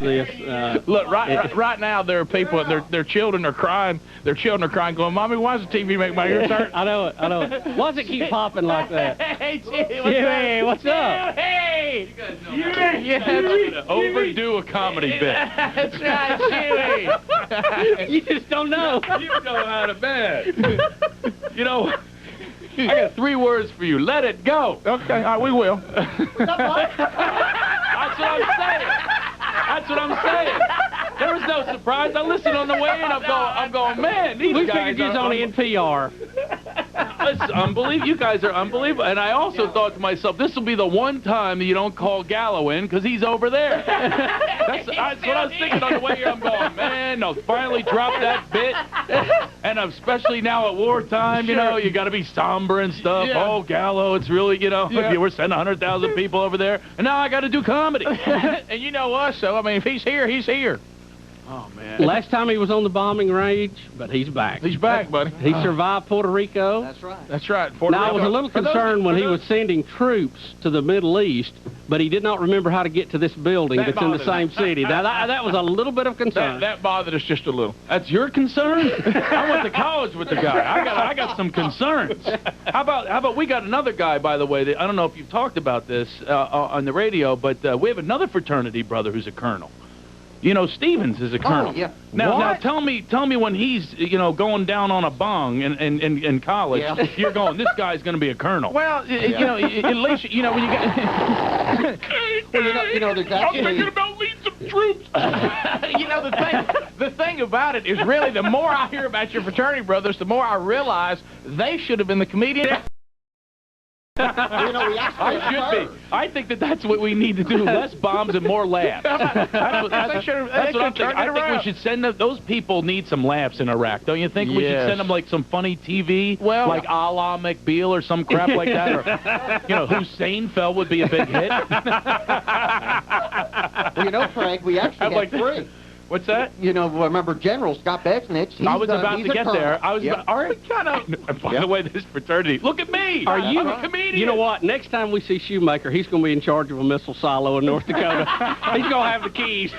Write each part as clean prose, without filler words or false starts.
this. Look, right now there are people, their children are crying. Their children are crying, going, "Mommy, why does the TV make my ears hurt?" I know it. Why does it keep popping like that? Hey, Jimmy, what's up? Hey! You guys know Yeah, overdo a comedy bit. That's right, Chewy. You just don't know. You know how to bed. You know, I got 3 words for you. Let it go. Okay, all right, we will. That's what I'm saying. That's what I'm saying. There was no surprise. I listened on the way in. I'm going, man, these We guys figured you was on the NPR. It's unbelievable. You guys are unbelievable. And I also thought to myself, this will be the one time that you don't call Gallo in because he's over there. That's what I was thinking on the way here. I'm going, man, they'll finally drop that bit. And especially now at wartime, you know, you got to be somber and stuff. Yeah. Oh, Gallo, it's really, you know, we're sending 100,000 people over there. And now I got to do comedy. And you know us, so, I mean, if he's here, he's here. Oh, man. Last time he was on the bombing range, but he's back. He's back, buddy. He survived Puerto Rico. That's right. That's right. Now, I was a little concerned when he was sending troops to the Middle East, but he did not remember how to get to this building That that's in the bothered same city. That was a little bit of concern. That bothered us just a little. That's your concern? I went to college with the guy. I got some concerns. How about we got another guy, by the way, that I don't know if you've talked about this on the radio, but we have another fraternity brother who's a colonel. You know, Stevens is a colonel. Oh, yeah. Now tell me when he's, you know, going down on a bong in college, you're going, this guy's going to be a colonel. Well, you know, at least, you know, when you get... Well, you know, there's actually... I'm thinking about leading some troops. You know, the thing about it is really the more I hear about your fraternity brothers, the more I realize they should have been the comedian. You know, we actually I should be. I think that's what we need to do. Less bombs and more laughs. That's what I'm thinking. I think we should send them. Those people need some laughs in Iraq, don't you think? We should send them like some funny TV, like a la McBeal or some crap like that. Or, you know, Hussein Fell would be a big hit. Well, you know, Frank, we actually had 3. What's that? You know, remember General Scott Bexnich? I was about to get there. I was Yep. all right, kind of. By the way, this fraternity. Look at me. I'm a comedian. You know what? Next time we see Shoemaker, he's going to be in charge of a missile silo in North Dakota. He's going to have the keys.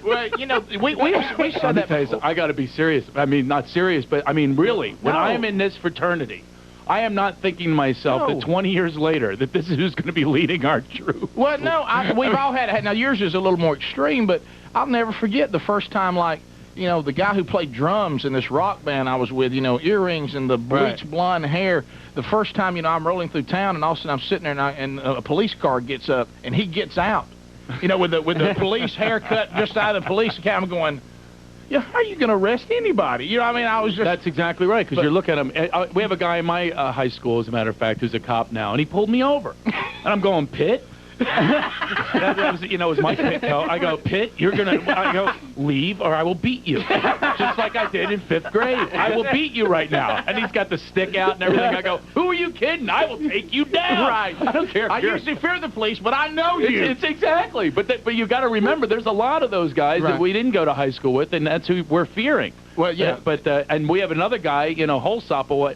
Well, you know, we said that before. I got to be serious. I mean, not serious, but I mean, really. When I am in this fraternity, I am not thinking to myself that 20 years later that this is who's going to be leading our troop. Well, no, we've all had. Now yours is a little more extreme, but I'll never forget the first time, like, you know, the guy who played drums in this rock band I was with, you know, earrings and the bleached blonde hair. The first time, you know, I'm rolling through town, and all of a sudden I'm sitting there, and a police car gets up, and he gets out, you know, with the police haircut just out of the police account. I'm going, yeah, how are you going to arrest anybody? You know what I mean? I was just... That's exactly right, because you're looking at him. We have a guy in my high school, as a matter of fact, who's a cop now, and he pulled me over. And I'm going, Pitt? that was, you know, was my Pitt. I go, Pitt, you're going to... I go, leave or I will beat you. Just like I did in 5th grade. I will beat you right now. And he's got the stick out and everything. I go, who are you kidding? I will take you down. Right. I don't care. I usually fear the police, but I know you. It's exactly. But you got to remember, there's a lot of those guys that we didn't go to high school with, and that's who we're fearing. Well, yeah. And we have another guy, you know, Holsopple.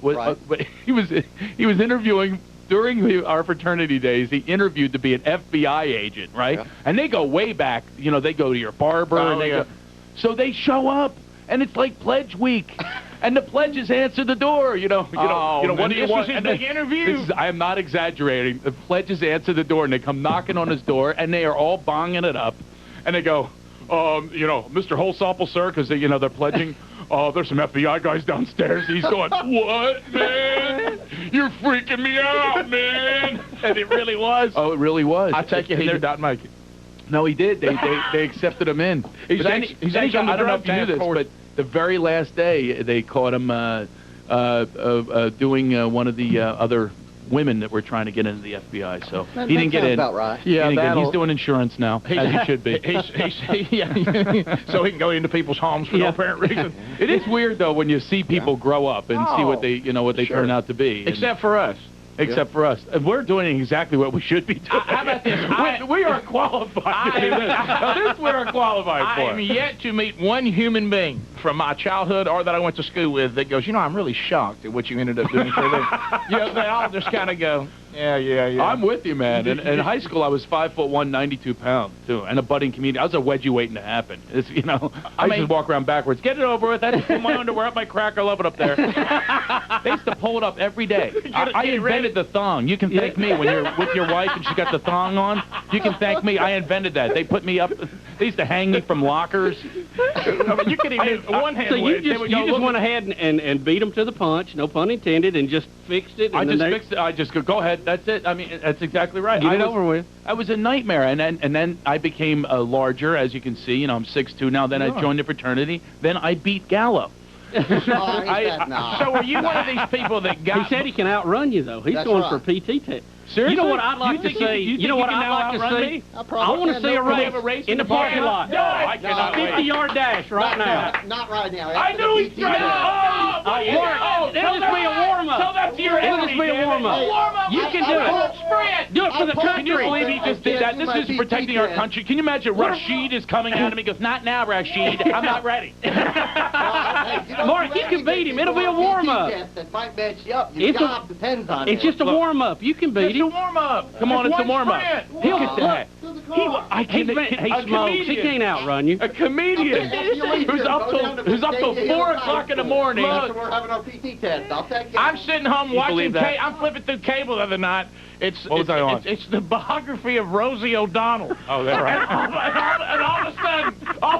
He was interviewing during our fraternity days. He interviewed to be an FBI agent, right? Yeah. And they go way back. You know, they go to your barber, and they go. So they show up, and it's like pledge week. And the pledges answer the door, you know. What do you want? This was his big interview. I am not exaggerating. The pledges answer the door, and they come knocking on his door, and they are all bonging it up, and they go, you know, Mr. Holsopple, sir, because you know they're pledging. Oh, there's some FBI guys downstairs. He's going, what, man? You're freaking me out, man. And it really was. Oh, it really was. I take it he did not make it. No, he did. They accepted him in. He's I don't know if you knew this, but the very last day they caught him doing one of the other women that were trying to get into the FBI, so he didn't get in. About right. Yeah, he's doing insurance now, as he should be. So he can go into people's homes for no apparent reason. It is weird though when you see people grow up and see what they turn out to be. Except for us. Except for us. And we're doing exactly what we should be doing. How about this? We are qualified to do this. Now, this we are qualified for. I am yet to meet one human being from my childhood or that I went to school with that goes, you know, I'm really shocked at what you ended up doing for a living. You know, they all just kind of go, Yeah. I'm with you, man. In high school, I was 5'1", 92 pounds too, and a budding comedian. I was a wedgie waiting to happen. It's, you know, I used to walk around backwards. Get it over with. I had to pull my underwear up my crack. I love it up there. They used to pull it up every day. I invented the thong. You can thank me when you're with your wife and she got the thong on. You can thank me. I invented that. They put me up. They used to hang me from lockers. I mean, you could even one hand. So you just went ahead and beat them to the punch, no pun intended, and just fixed it. I just fixed it. I just go ahead. That's it. I mean, that's exactly right. Get it over with. I was a nightmare, and then I became larger, as you can see. You know, I'm 6'2" now. Then I joined the fraternity. Then I beat Gallo. So were you one of these people that got... He said he can outrun you, though. He's going for a PT test. Seriously? You know what I'd like to see? You know what I'd like to see? I want to see a race in the parking lot. No, I cannot wait. 50-yard dash right now. Not right now. I knew he's trying to... It'll just be a warm-up. Tell that to your It'll just be a warm-up. You can do it. Sprint. Do it for the country. Can you believe he just did that? This is protecting our country. Can you imagine Rashid is coming at him? He goes, not now, Rashid. I'm not ready. Mark, you can beat him. It'll be a warm-up. That might match you up. Your job depends on it. It's just a warm-up. You can beat him. It's a warm-up. Come on, it's a warm-up. He'll get that. He smokes. He can't outrun you. A comedian who's up till 4 o'clock in the morning. We're having our PT test. I'll take it. I'm sitting home watching. I'm flipping through cable the other night. What was I on? It's the biography of Rosie O'Donnell. Oh, that's right. And all of a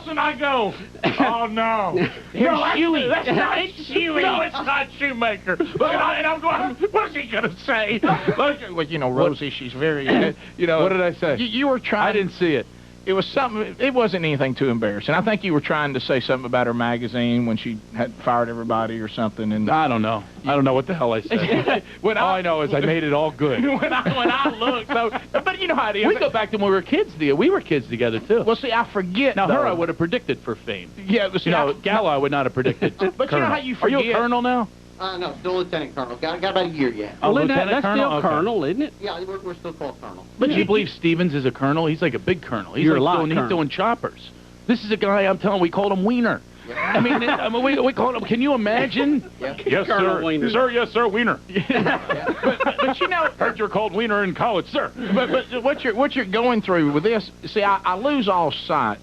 sudden I go, oh no, here's Huey. That's not Huey. No, it's not Shoemaker. And I'm going, what's he gonna say? Well, you know, Rosie, she's very, you know. What did I say? You were trying. I didn't see it. It was something. It wasn't anything too embarrassing. I think you were trying to say something about her magazine when she had fired everybody or something. And I don't know. I don't know what the hell I said. All I know is I made it all good. when I looked, but you know how it is. We go back to when we were kids. We were kids together too. Well, see, I forget. Now though. her, I would have predicted for fame. Yeah, but see, Gallo, I would not have predicted. But Colonel. you know how you forget. Are you a colonel now? No, still lieutenant colonel. Got about a year yet. Oh, lieutenant that's colonel? still colonel, isn't it? Yeah, we're still called colonel. But you believe Stevens is a colonel? He's like a big colonel. He's he's doing choppers. This is a guy, I'm telling you, we called him Wiener. Yeah. I mean, we called him, can you imagine? Yeah. Yes, Colonel sir. Wiener. Sir, yes, sir, Wiener. Yeah. But you know, heard you're called Wiener in college, sir. But what you're going through with this, see, I lose all sight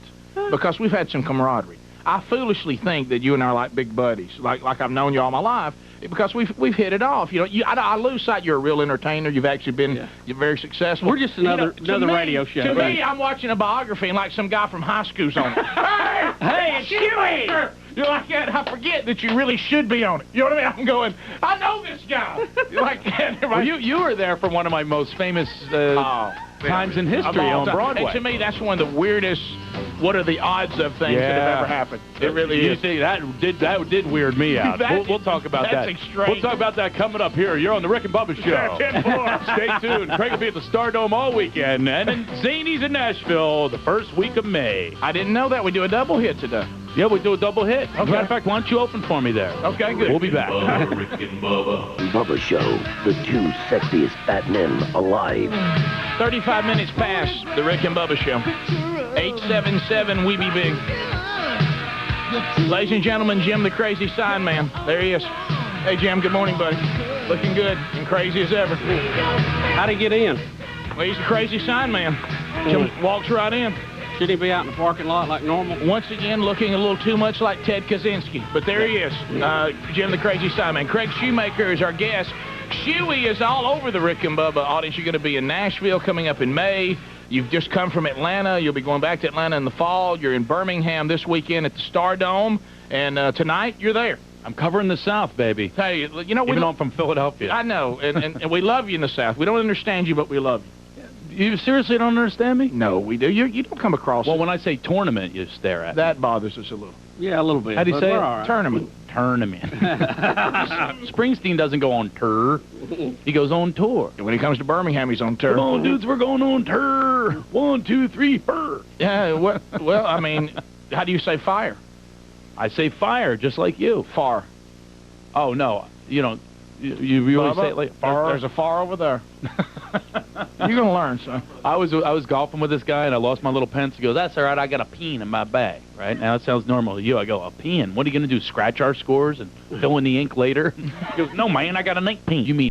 because we've had some camaraderie. I foolishly think that you and I are like big buddies, like I've known you all my life, because we've hit it off. You know, I lose sight. You're a real entertainer. You've actually been you're very successful. We're just another radio show. To me, I'm watching a biography and like some guy from high school's on it. Hey, it's Huey! You're like that. I forget that you really should be on it. You know what I mean? I'm going, I know this guy. You're like that. Well, you were there for one of my most famous times in history on Broadway. And to me, that's one of the weirdest, what are the odds of things that have ever happened. It really is. See, that did weird me out. We'll talk about that. We'll talk about that coming up here. You're on the Rick and Bubba Show. 10-4. Stay tuned. Craig will be at the Stardome all weekend. And in Zanies in Nashville the first week of May. I didn't know that. We do a double hit today. Yeah, we do a double hit. As a matter of fact, why don't you open for me there? Okay, good. We'll be back. Rick and Bubba. Bubba Show, the two sexiest fat men alive. 35 minutes past the Rick and Bubba Show. 877 We Be Big. Ladies and gentlemen, Jim the Crazy Sign Man. There he is. Hey, Jim, good morning, buddy. Looking good and crazy as ever. How'd he get in? Well, he's the Crazy Sign Man. Jim walks right in. Should he be out in the parking lot like normal? Once again, looking a little too much like Ted Kaczynski. But there he is, Jim the Crazy Sign Man. Craig Shoemaker is our guest. Shuey is all over the Rick and Bubba audience. You're going to be in Nashville coming up in May. You've just come from Atlanta. You'll be going back to Atlanta in the fall. You're in Birmingham this weekend at the Stardome. And tonight, you're there. I'm covering the South, baby. Hey, you know, even though I'm from Philadelphia. I know, and we love you in the South. We don't understand you, but we love you. You seriously don't understand me? No, we do. You don't come across. Well, when I say tournament, you stare at me. That bothers us a little. Yeah, a little bit. How do you say it? Right. Tournament. Tournament. Springsteen doesn't go on tour. He goes on tour. And when he comes to Birmingham, he's on tour. Come on, dudes, we're going on tour. 1, 2, 3, fur. Yeah, well, I mean, how do you say fire? I say fire, just like you. Far. Oh, no. You don't. You really say it like far? There's a far over there. You're going to learn, son. I was golfing with this guy, and I lost my little pen. He goes, that's all right, I got a pen in my bag. Right? Now, it sounds normal to you. I go, a pen? What are you going to do, scratch our scores and fill in the ink later? He goes, no, man, I got an ink pen. You mean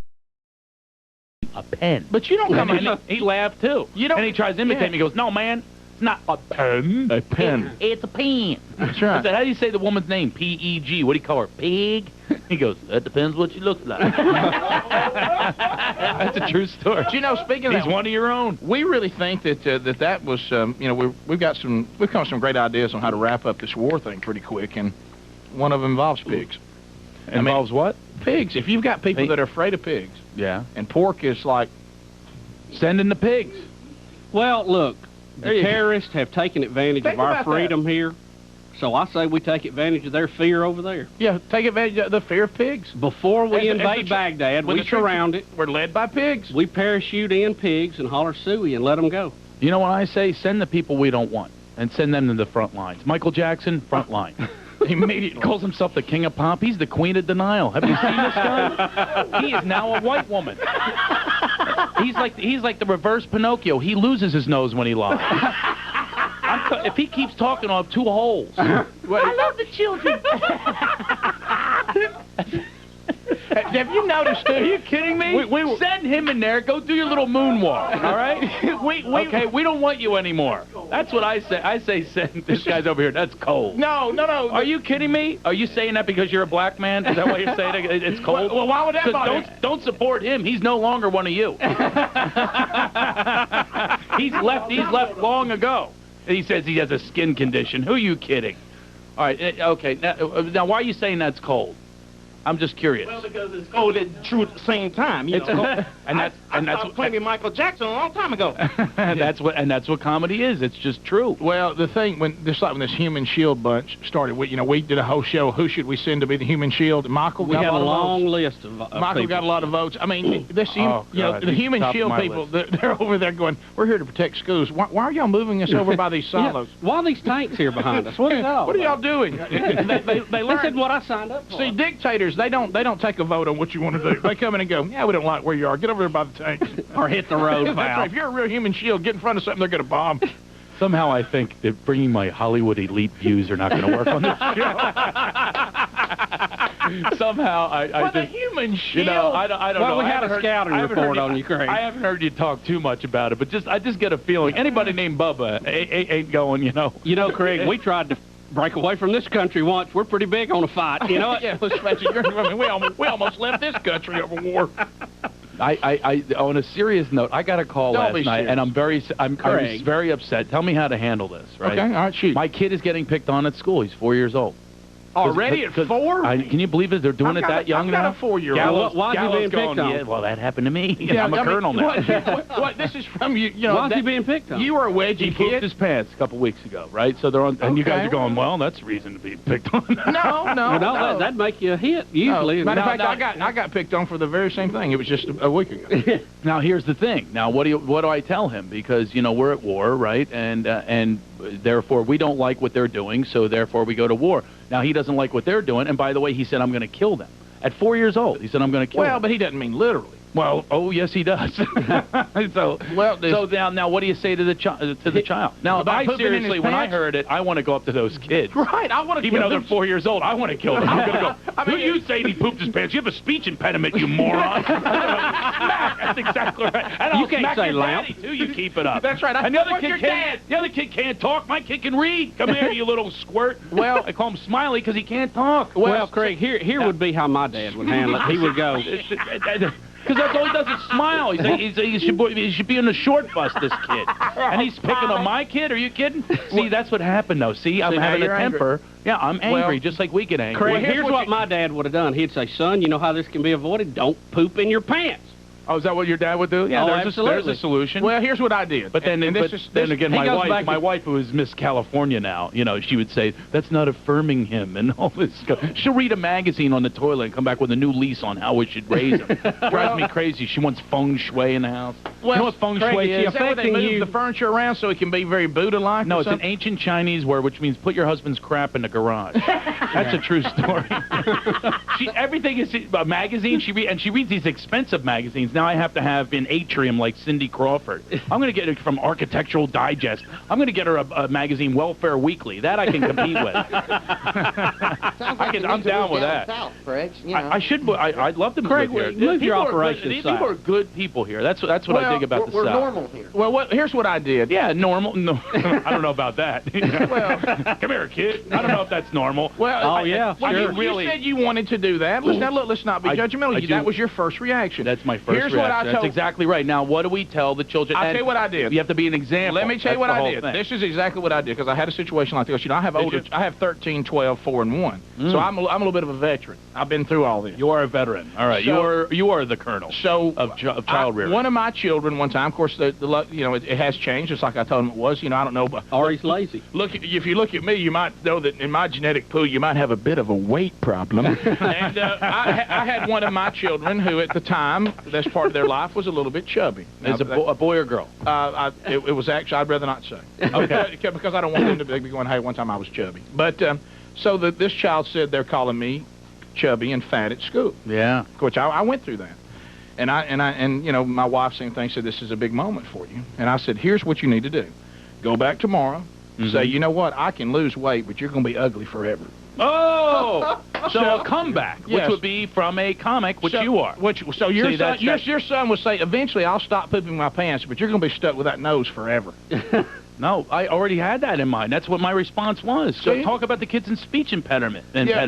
a pen? pen. But you don't come in. And he laughed too. You don't- and he tries to imitate me. He goes, no, man, it's not a pen. A pen. It's a pen. That's I right. said, how do you say the woman's name? P-E-G. What do you call her? Pig? He goes, that depends what she looks like. That's a true story. But you know, speaking of He's that, one of your own. we really think that that was, you know, we've come up with some great ideas on how to wrap up this war thing pretty quick, and one of them involves pigs. Involves what? Pigs. If you've got people Pig. that are afraid of pigs, Yeah. and pork is like, Send in the pigs. Well, look, There the you go. terrorists have taken advantage Think of our about that. freedom here. So I say we take advantage of their fear over there. yeah, take advantage of the fear of pigs. Before we As the invade Baghdad, when we the troops surround it. We're led by pigs. We parachute in pigs and holler suey and let them go. You know what I say? Send the people we don't want and send them to the front lines. Michael Jackson, front line. Immediately. Calls himself the king of pop. He's the queen of denial. Have you seen this guy? He is now a white woman. He's like the reverse Pinocchio. He loses his nose when he lies. If he keeps talking, I'll have 2 holes. I love the children. Have you noticed, too? Are you kidding me? We send him in there. Go do your little moonwalk, all right? Okay, we don't want you anymore. That's what I say. I say send this guy's over here. That's cold. No. Are you kidding me? Are you saying that because you're a black man? Is that why you're saying it's cold? Well, why would that 'Cause bother don't support him. He's no longer one of you. He's left long ago. He says he has a skin condition. Who are you kidding? All right, okay. Now why are you saying that's cold? I'm just curious. Well, because it's cold and true at the same time. You know? And that's I playing Michael Jackson a long time ago. that's what comedy is. It's just true. Well, the thing just like when this Human Shield bunch started, we did a whole show. Who should we send to be the Human Shield? Michael We got had a lot of long votes. list of Michael people. got a lot of votes. I mean, this Oh, you know God, the he's Human top of Shield my people. list. They're over there going, "We're here to protect schools. Why are y'all moving us over by these Yeah, silos? why are these tanks here behind us? What is that all What are y'all about? doing?" they They learn. said what I signed up for. See, dictators, they don't take a vote on what you want to do. They come in and go, yeah, we don't like where you are. Get over there by the tanks. Or hit the road, That's right. pal. If you're a real Human Shield, get in front of something they're going to bomb. Somehow I think that bringing my Hollywood elite views are not going to work on this show. Somehow I For the just, Human you Shield. know, I don't Well, know. we I had haven't a heard- scouting I haven't report heard on you, Craig. I haven't heard you talk too much about it, but I just get a feeling anybody named Bubba ain't going, you know. You know, Craig, we tried to break away from this country once. We're pretty big on a fight. You know what? Yeah, let's face it. I mean, we almost left this country over war. I on a serious note, I got a call Don't last be night, serious. and I was Craig. very upset. Tell me how to handle this, right? Okay, all right, shoot. My kid is getting picked on at school. He's 4 years old. Already at 4? Can you believe it? They're doing I've it got that a- young I've got now? a 4-year-old. Gallows, Why's he Gallows being picked going, on? Yeah, well, that happened to me. Yeah, I'm a I mean, colonel now. What? This is from you. You know, Why is he being picked on? You were a He wedgie pooped kid. his pants a couple weeks ago, right? So they're on, and you guys Okay. are going, well, that's reason to be picked on. No. Well, that'd make you a hit, No. usually. Matter of No, fact, I got picked on for the very same thing. It was just a week ago. Now here's the thing. Now what do I tell him? Because we're at war, right? And therefore we don't like what they're doing, so therefore we go to war. Now he doesn't like what they're doing, and by the way, he said I'm going to kill them. At 4 years old, he said I'm going to kill them. Well, but he doesn't mean literally. Well, oh yes, he does. so now, what do you say to the child? Now, About I pooping in his seriously, when I pants? heard it, I want to go up to those kids. Right, I want to Even kill though they're them. 4 years old, I want to kill them. I'm going to go, I mean, who you saying he pooped his pants? You have a speech impediment, you moron. Smack. That's exactly right. And I'll You can't smack say your lamp. daddy, too. You keep it up. That's right. And the other What's kid your can't. The other kid can't talk. My kid can read. Come here, you little squirt. Well- I call him Smiley because he can't talk. Well, Craig, here would be how my dad would handle it. He would go, Because that's all he does is smile. He should be in the short bus, this kid. And he's picking on my kid? Are you kidding? See, that's what happened, though. See, I'm See, now having a you're angry. temper. Yeah, I'm angry, Well, just like we get angry. Craig, Well, here's here's what what you- my dad would have done. He'd say, son, you know how this can be avoided? Don't poop in your pants. Oh, is that what your dad would do? Yeah, Oh, there's absolutely. a solution. Well, here's what I did. But then, And but this is- then this- again, he my goes back wife, who is Miss California now, she would say that's not affirming him and all this stuff. She'll read a magazine on the toilet and come back with a new lease on how we should raise him. Drives me crazy. She wants feng shui in the house. You know what feng Craig, shui is is? that where they affecting move you? the furniture around so it can be very Buddha-like? No, or it's an something? ancient Chinese word, which means put your husband's crap in the garage. That's a true story. Everything is a magazine. She reads these expensive magazines. now I have to have an atrium like Cindy Crawford. I'm going to get it from Architectural Digest. I'm going to get her a magazine, Welfare Weekly. That I can compete with. I'm down with that. South, Craig. You know. I'd love to Craig, move here. move your People are operation good. south. People are good people here. That's what I dig about the we're South. normal here. Well, here's what I did. Yeah, normal. No, I don't know about that. Well, come here, kid. I don't know if that's normal. Well, yeah, well, sure. you said you wanted to do that. Let's not be judgmental. That was your first reaction. That's my first Here's reaction. what I told. That's exactly right. Now, what do we tell the children? I'll tell you what I did. You have to be an example. Let me tell you what I did. Thing. This is exactly what I did, because I had a situation like this. You know, I have 13, 12, 4, and 1. So I'm a little bit of a veteran. I've been through all this. You are a veteran. All right. So, you are the colonel. Of child rearing. One of my children, one time, of course, it has changed, just like I told him it was. You know, I don't know. But Or he's lazy. If you look at me, you might know that in my genetic pool, you might have a bit of a weight problem. And I had one of my children who, at the time, this part of their life was a little bit chubby. Is a boy or girl? It was actually, I'd rather not say. Okay. Because I don't want them to be going, hey, one time I was chubby. But so this child said they're calling me chubby and fat at school. Yeah. Which I went through that. And you know, my wife same thing, said, this is a big moment for you. And I said, here's what you need to do. Go back tomorrow, say, you know what, I can lose weight, but you're going to be ugly forever. Oh! So a comeback, yes. which would be from a comic, which you are. So your son would say, eventually I'll stop pooping my pants, but you're going to be stuck with that nose forever. No, I already had that in mind. That's what my response was. So talk about the kids in speech impediment. Yeah,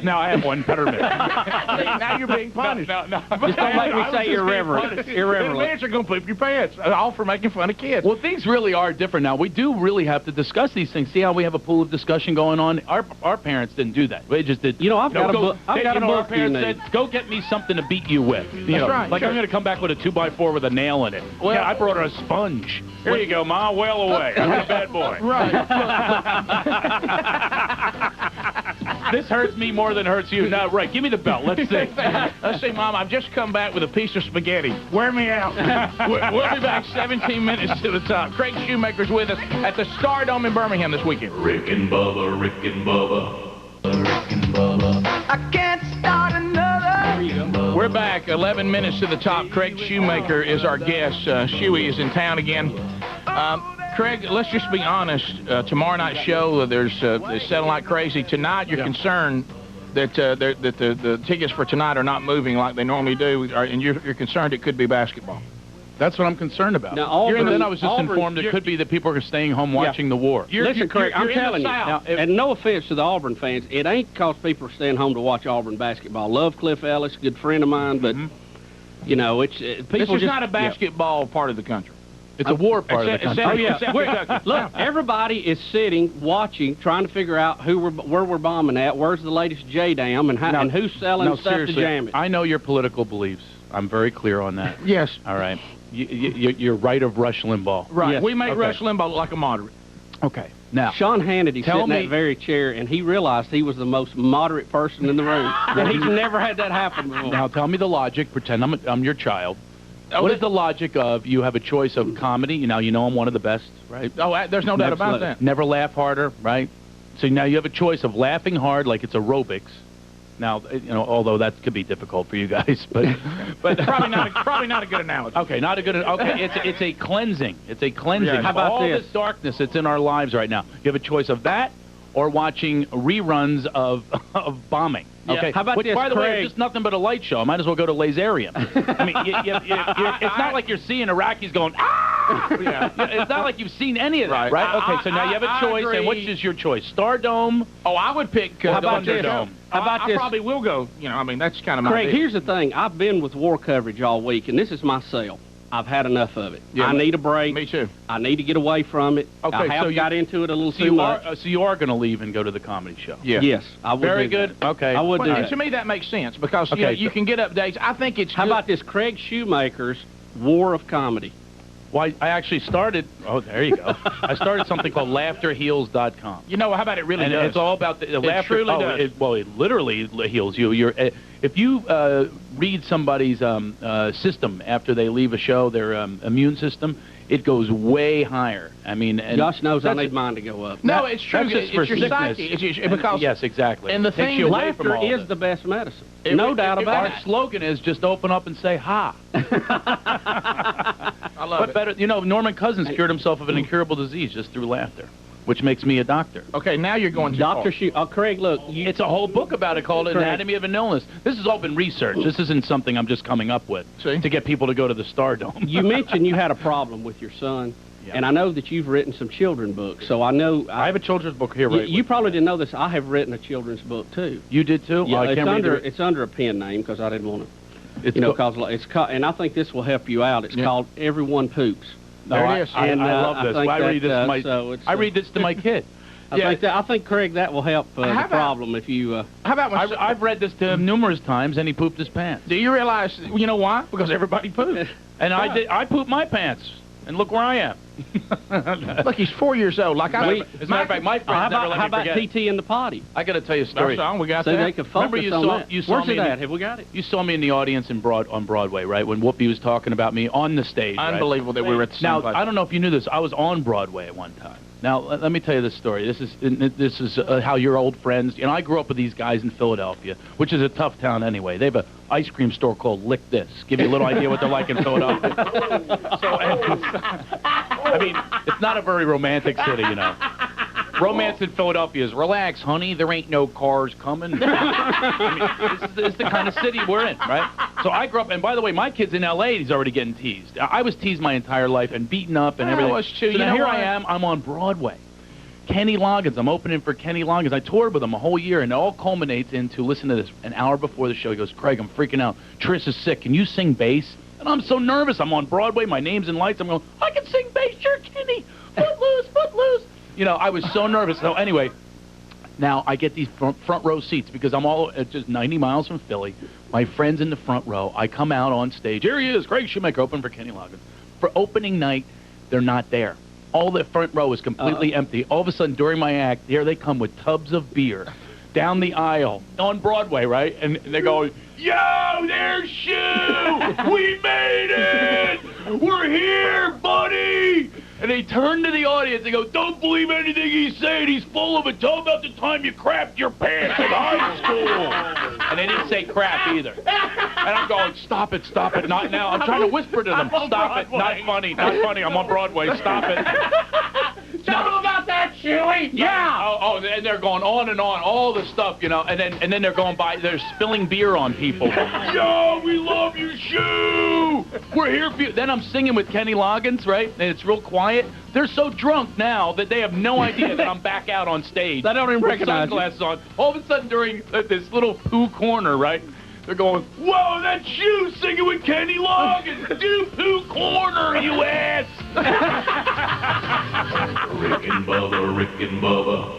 now I have one impediment. Now you're being punished. No. Just don't make me say irreverent. Irreverent. Parents are going to poop your pants, all for making fun of kids. Well, things really are different now. We do really have to discuss these things. See how we have a pool of discussion going on? Our parents didn't do that. They just did. You know, I've got a book. I've got a book. Our parents said, "Go get me something to beat you with." That's right. Like I'm going to come back with a 2x4 with a nail in it. Well, yeah, I brought her a sponge. Here you go, Ma. Well away. I'm a bad boy. Right. This hurts me more than hurts you. No, right. Give me the belt. Let's see. Let's see, Mom. I've just come back with a piece of spaghetti. Wear me out. We'll be back 17 minutes to the top. Craig Shoemaker's with us at the Stardome in Birmingham this weekend. Rick and Bubba, Rick and Bubba, Rick and Bubba. I can't start another. We're back 11 minutes to the top. Craig Shoemaker is our guest. Shuey is in town again. Craig, let's just be honest. Tomorrow night's show, it's selling like crazy. Tonight, you're concerned that the tickets for tonight are not moving like they normally do, and you're concerned it could be basketball. That's what I'm concerned about. Now, Auburn, then I was just informed it could be that people are staying home watching the war. Listen, Craig, I'm telling you. Now, and no offense to the Auburn fans, it ain't because people are staying home to watch Auburn basketball. Love Cliff Ellis, good friend of mine, but, you know, people this is not a basketball part of the country. It's a war part of the country. Look, everybody is sitting, watching, trying to figure out where we're bombing at, where's the latest J-Dam, and who's selling stuff to jam it. I know your political beliefs. I'm very clear on that. Yes. All right. You're right of Rush Limbaugh. Right. Yes. We make Rush Limbaugh look like a moderate. Okay. Now, Sean Hannity sat in that very chair, and he realized he was the most moderate person in the room. And he's never had that happen before. Now, tell me the logic. Pretend I'm your child. What is the logic of you have a choice of comedy? Now, you know I'm one of the best, right? Oh, there's no doubt about that. Never laugh harder, right? So now you have a choice of laughing hard like it's aerobics. Now, you know, although that could be difficult for you guys, but probably not a good analogy. Okay, not a good. Okay, it's a cleansing. It's a cleansing. Yeah, how about all this darkness that's in our lives right now? You have a choice of that or watching reruns of bombing. Yeah. Okay. How about Which, this, by the way, Craig? is just nothing but a light show. I might as well go to Laserium. I mean, it's not like you're seeing Iraqis going, ah! Yeah. It's not like you've seen any of that, right? Okay, so now you have a choice, and which is your choice? Stardome? Oh, I would pick How about the this? Thunderdome. How about I this? probably will go. You know, I mean, that's kind of my Craig, deal. here's the thing. I've been with war coverage all week, and this is my sale. I've had enough of it. Yeah, I need a break. Me too. I need to get away from it. Okay, I have got into it a little too much. So you are going to leave and go to the comedy show? Yeah. Yes, I would. Very do good. that. Okay. I would do And that. to me, that makes sense because you know, you can get updates. I think it's How good. about this Craig Shoemaker's War of Comedy? Well, I actually started. Oh, there you go. I started something called LaughterHeals.com. You know, how about it really And does? it's all about the laughter. truly does. It literally heals you. if you read somebody's system after they leave a show, their immune system, it goes way higher. I mean, and Josh knows I need mine to go up. No, it's true. That's just for it's your sickness. psyche. Because yes, exactly. And the Takes thing, you away from laughter all is this. the best medicine. No doubt about it. Our slogan is just open up and say ha. I love But it. better, you know, Norman Cousins cured himself of an incurable disease just through laughter, which makes me a doctor. Okay, now you're going to Dr. Craig, look, It's a whole book about it called Correct. Anatomy of an Illness. This has all been researched. This isn't something I'm just coming up with See? to get people to go to the Stardome. you mentioned you had a problem with your son, and I know that you've written some children books, so I know... I have a children's book here, right? You probably didn't know this. I have written a children's book, too. You did, too? Yeah, I it's, can't under, read it's under a pen name because I didn't want to... It's You know, and I think this will help you out. It's called Everyone Poops. There it is. I And, love this. think I read this that, to my, so it's, I read this to my kid. I think, Craig, that will help the about- problem if you... How about when I've read this to him numerous times, and he pooped his pants. do you realize, you know why? Because everybody poops. And I pooped my pants, and look where I am. Look, he's 4 years old. Like As a matter of fact, my friends never let how me about forget. TT in the potty? I got to tell you a story. That's all, we got So that. they can focus Remember you on saw- that. you saw Where's me it in at? the- Have we got it? You saw me in the audience on Broadway, right? When Whoopi was talking about me on the stage. right? Unbelievable that we were at the same Now, place. I don't know if you knew this. I was on Broadway at one time. Now, let me tell you this story. This is how your old friends... You know, I grew up with these guys in Philadelphia, which is a tough town anyway. They have an ice cream store called Lick This. Give you a little idea what they're like in Philadelphia. I mean, it's not a very romantic city, you know. Romance in Philadelphia is, relax, honey, there ain't no cars coming. I mean, this is the kind of city we're in, right? So I grew up, and by the way, my kid's in L.A., he's already getting teased. I was teased my entire life and beaten up and everything. was too. So You now know here what? I am, I'm on Broadway. Kenny Loggins, I'm opening for Kenny Loggins. I toured with him a whole year, and it all culminates into, listen to this, an hour before the show, he goes, Craig, I'm freaking out. Trish is sick. Can you sing bass? And I'm so nervous. I'm on Broadway. My name's in lights. I'm going, I can sing bass. Sure, Kenny. Footloose, footloose. You know, I was so nervous. So anyway, now I get these front row seats because I'm all just 90 miles from Philly. My friend's in the front row. I come out on stage. Here he is, Craig Shoemaker, open for Kenny Loggins. For opening night, they're not there. All the front row is completely empty. All of a sudden, during my act, here they come with tubs of beer down the aisle on Broadway, right? And they're going, yo, there's Shoe! We made it! We're here, buddy! And they turn to the audience and go, don't believe anything he's saying. He's full of it. Tell about the time you crapped your pants in high school. And they didn't say crap either. And I'm going, stop it, not now. I'm trying to whisper to them, stop it, not funny, I'm on Broadway, stop it. Tell them about that, Chewy. Yeah. Oh, and they're going on and on, all the stuff, you know, and then they're going by, they're spilling beer on people. Yo, we love you, Shoe. We're here for you. Then I'm singing with Kenny Loggins, right? And it's real quiet. They're so drunk now that they have no idea that I'm back out on stage. They don't even with recognize you. sunglasses on. All of a sudden during this little poo corner, right? They're going, whoa, that's you singing with Kenny Loggins. Do poo corner, you ass. Rick and Bubba, Rick and Bubba.